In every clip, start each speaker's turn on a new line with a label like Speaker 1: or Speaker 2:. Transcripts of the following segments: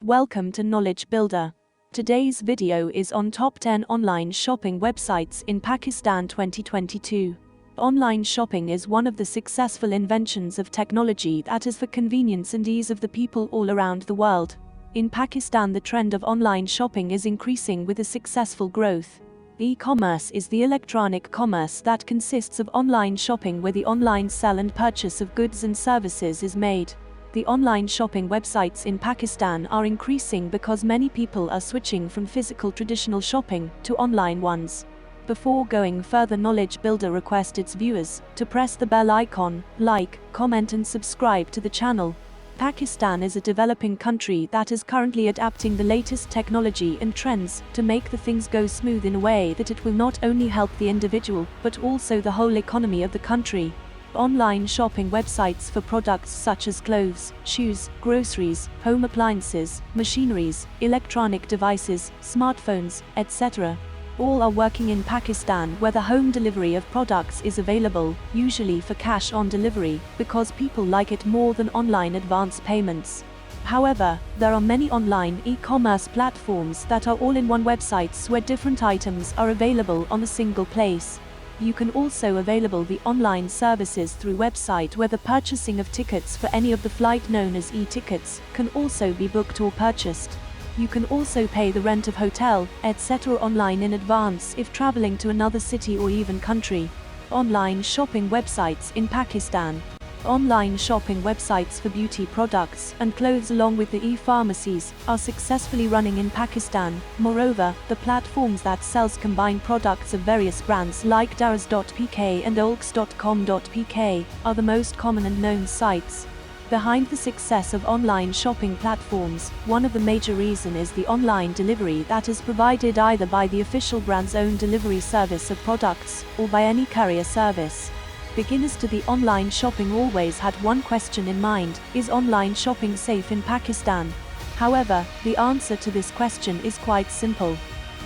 Speaker 1: Welcome to Knowledge Builder. Today's video is on top 10 online shopping websites in Pakistan 2022. Online shopping is one of the successful inventions of technology that is for convenience and ease of the people all around the world. In Pakistan, the trend of online shopping is increasing with a successful growth. E-commerce is the electronic commerce that consists of online shopping where the online sell and purchase of goods and services is made. The online shopping websites in Pakistan are increasing because many people are switching from physical traditional shopping to online ones. Before going further, Knowledge Builder requests its viewers to press the bell icon, like, comment and subscribe to the channel. Pakistan is a developing country that is currently adapting the latest technology and trends to make the things go smooth in a way that it will not only help the individual but also the whole economy of the country. Online shopping websites for products such as clothes, shoes, groceries, home appliances, machineries, electronic devices, smartphones, etc. all are working in Pakistan, where the home delivery of products is available, usually for cash on delivery, because people like it more than online advance payments. However, there are many online e-commerce platforms that are all-in-one websites where different items are available on a single place. You can also available the online services through website where the purchasing of tickets for any of the flight known as e-tickets can also be booked or purchased. You can also pay the rent of hotel, etc. online in advance if traveling to another city or even country. Online shopping websites in Pakistan. Online shopping websites for beauty products and clothes along with the e-pharmacies are successfully running in Pakistan. Moreover, the platforms that sells combined products of various brands like Daraz.pk and olks.com.pk are the most common and known sites. Behind the success of online shopping platforms, one of the major reasons is the online delivery that is provided either by the official brand's own delivery service of products or by any courier service. Beginners to the online shopping always had one question in mind: is online shopping safe in Pakistan? However, the answer to this question is quite simple.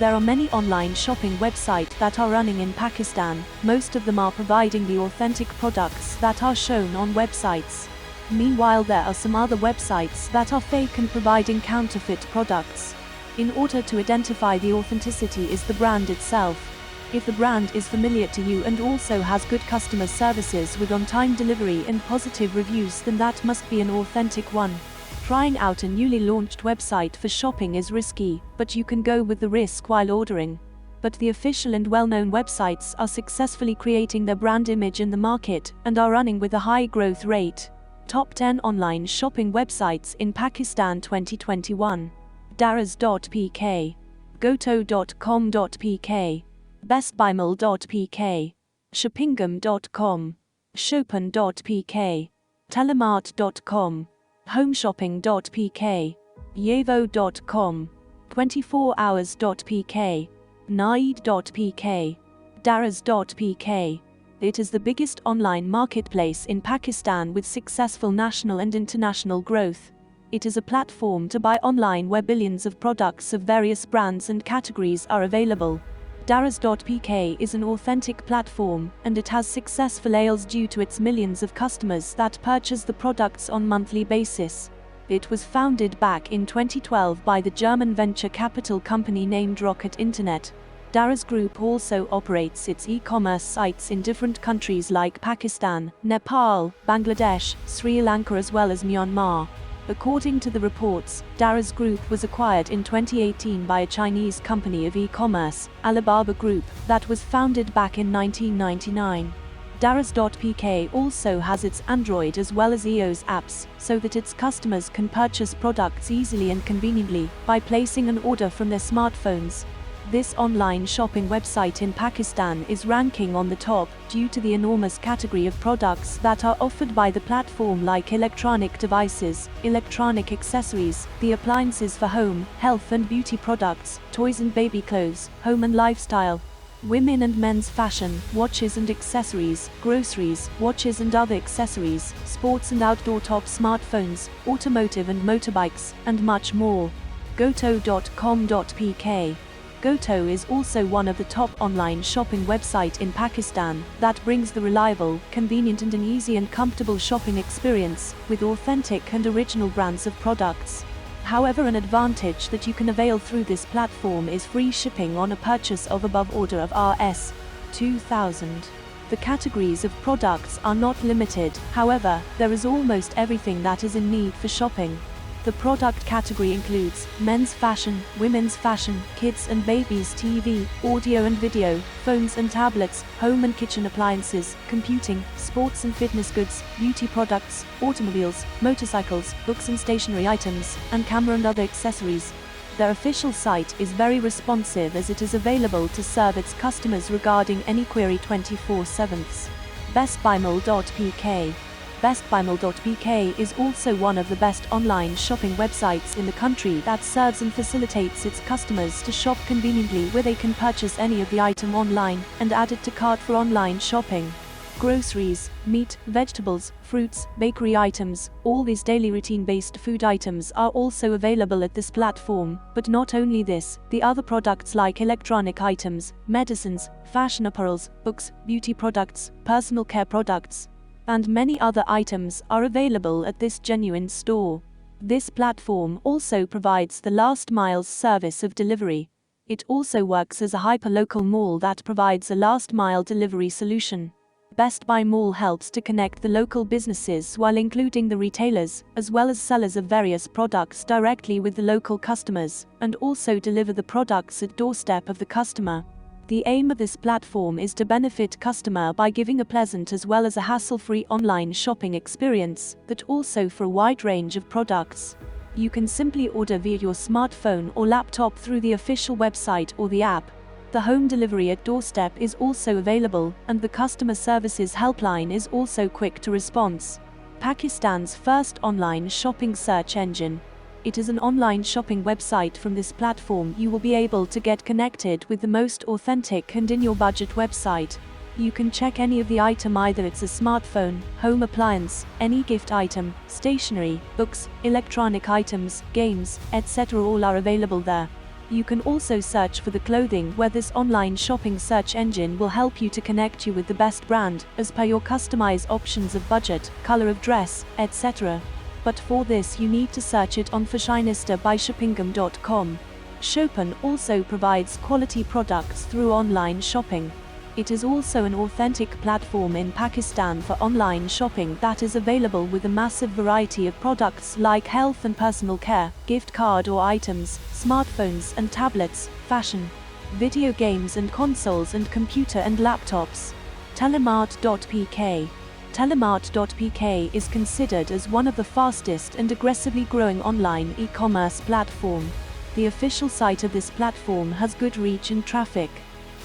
Speaker 1: There are many online shopping websites that are running in Pakistan. Most of them are providing the authentic products that are shown on websites. Meanwhile, there are some other websites that are fake and providing counterfeit products. In order to identify the authenticity is the brand itself. If the brand is familiar to you and also has good customer services with on-time delivery and positive reviews, then that must be an authentic one. Trying out a newly launched website for shopping is risky, but you can go with the risk while ordering. But the official and well-known websites are successfully creating their brand image in the market and are running with a high growth rate. Top 10 online shopping websites in Pakistan 2021. Daraz.pk, Goto.com.pk, bestbuymal.pk, shoppingum.com, shopan.pk, telemart.com, homeshopping.pk, yevo.com, 24hours.pk, naid.pk, daraz.pk. It is the biggest online marketplace in Pakistan with successful national and international growth. It is a platform to buy online where billions of products of various brands and categories are available. Daraz.pk is an authentic platform, and it has successful sales due to its millions of customers that purchase the products on monthly basis. It was founded back in 2012 by the German venture capital company named Rocket Internet. Daraz Group also operates its e-commerce sites in different countries like Pakistan, Nepal, Bangladesh, Sri Lanka as well as Myanmar. According to the reports, Daraz Group was acquired in 2018 by a Chinese company of e-commerce, Alibaba Group, that was founded back in 1999. Daraz.pk also has its Android as well as iOS apps, so that its customers can purchase products easily and conveniently by placing an order from their smartphones. This online shopping website in Pakistan is ranking on the top due to the enormous category of products that are offered by the platform, like electronic devices, electronic accessories, the appliances for home, health and beauty products, toys and baby clothes, home and lifestyle, women and men's fashion, watches and accessories, groceries, watches and other accessories, sports and outdoor top smartphones, automotive and motorbikes, and much more. Goto.com.pk. Goto is also one of the top online shopping websites in Pakistan that brings the reliable, convenient and an easy and comfortable shopping experience with authentic and original brands of products. However, an advantage that you can avail through this platform is free shipping on a purchase of above order of Rs. 2000. The categories of products are not limited, however, there is almost everything that is in need for shopping. The product category includes men's fashion, women's fashion, kids and babies TV, audio and video, phones and tablets, home and kitchen appliances, computing, sports and fitness goods, beauty products, automobiles, motorcycles, books and stationery items, and camera and other accessories. Their official site is very responsive as it is available to serve its customers regarding any query 24/7. bestbuymall.pk. bestbuymall.pk is also one of the best online shopping websites in the country that serves and facilitates its customers to shop conveniently, where they can purchase any of the item online and add it to cart for online shopping. Groceries, meat, vegetables, fruits, bakery items, all these daily routine-based food items are also available at this platform, but not only this, the other products like electronic items, medicines, fashion apparels, books, beauty products, personal care products, and many other items are available at this genuine store. This platform also provides the last mile's service of delivery. It also works as a hyper-local mall that provides a last-mile delivery solution. Best Buy Mall helps to connect the local businesses while including the retailers, as well as sellers of various products directly with the local customers, and also deliver the products at doorstep of the customer. The aim of this platform is to benefit customer by giving a pleasant as well as a hassle-free online shopping experience, that also for a wide range of products. You can simply order via your smartphone or laptop through the official website or the app. The home delivery at doorstep is also available, and the customer services helpline is also quick to response. Pakistan's first online shopping search engine. It is an online shopping website. From this platform you will be able to get connected with the most authentic and in your budget website. You can check any of the item, either it's a smartphone, home appliance, any gift item, stationery, books, electronic items, games, etc. all are available there. You can also search for the clothing, where this online shopping search engine will help you to connect you with the best brand, as per your customized options of budget, color of dress, etc. But for this you need to search it on Fashinista by shoppingum.com. Shopan also provides quality products through online shopping. It is also an authentic platform in Pakistan for online shopping that is available with a massive variety of products like health and personal care, gift card or items, smartphones and tablets, fashion, video games and consoles, and computer and laptops. Telemart.pk. Telemart.pk is considered as one of the fastest and aggressively growing online e-commerce platform. The official site of this platform has good reach and traffic.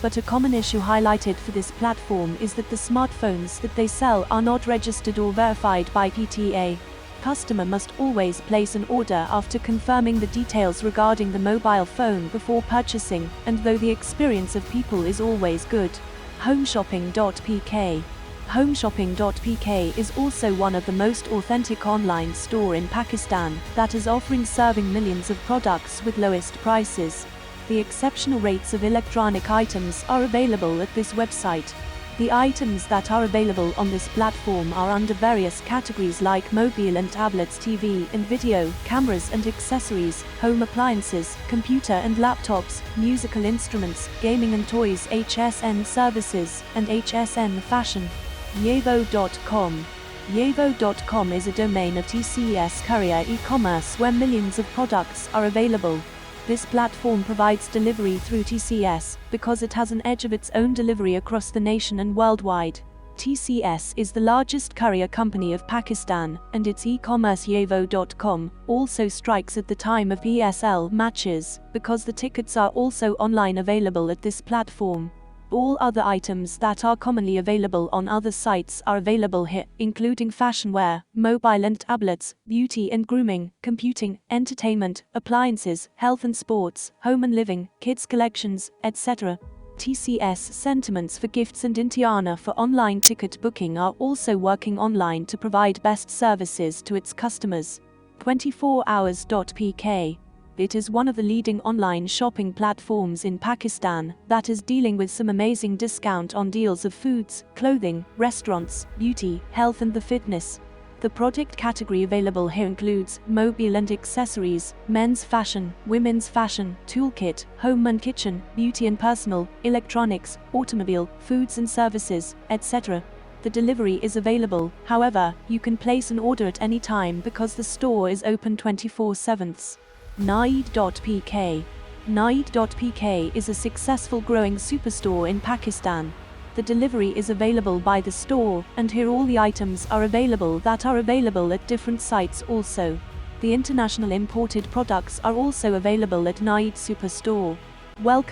Speaker 1: But a common issue highlighted for this platform is that the smartphones that they sell are not registered or verified by PTA. Customer must always place an order after confirming the details regarding the mobile phone before purchasing, and though the experience of people is always good. Homeshopping.pk. Homeshopping.pk is also one of the most authentic online store in Pakistan that is offering serving millions of products with lowest prices. The exceptional rates of electronic items are available at this website. The items that are available on this platform are under various categories like mobile and tablets, TV and video, cameras and accessories, home appliances, computer and laptops, musical instruments, gaming and toys, HSN services, and HSN fashion. Yevo.com. Yevo.com is a domain of TCS courier e-commerce where millions of products are available. This platform provides delivery through TCS because it has an edge of its own delivery across the nation and worldwide. TCS is the largest courier company of Pakistan, and its e-commerce Yevo.com also strikes at the time of ESL matches because the tickets are also online available at this platform. All other items that are commonly available on other sites are available here, including fashion wear, mobile and tablets, beauty and grooming, computing, entertainment, appliances, health and sports, home and living, kids collections, etc. TCS Sentiments for gifts and Intiana for online ticket booking are also working online to provide best services to its customers. 24hours.pk. It is one of the leading online shopping platforms in Pakistan that is dealing with some amazing discount on deals of foods, clothing, restaurants, beauty, health and the fitness. The product category available here includes mobile and accessories, men's fashion, women's fashion, toolkit, home and kitchen, beauty and personal, electronics, automobile, foods and services, etc. The delivery is available, however, you can place an order at any time because the store is open 24/7. Naid.pk. Naid.pk is a successful growing superstore in Pakistan. The delivery is available by the store, and here all the items are available at different sites also. The international imported products are also available at Naid Superstore. Welcome.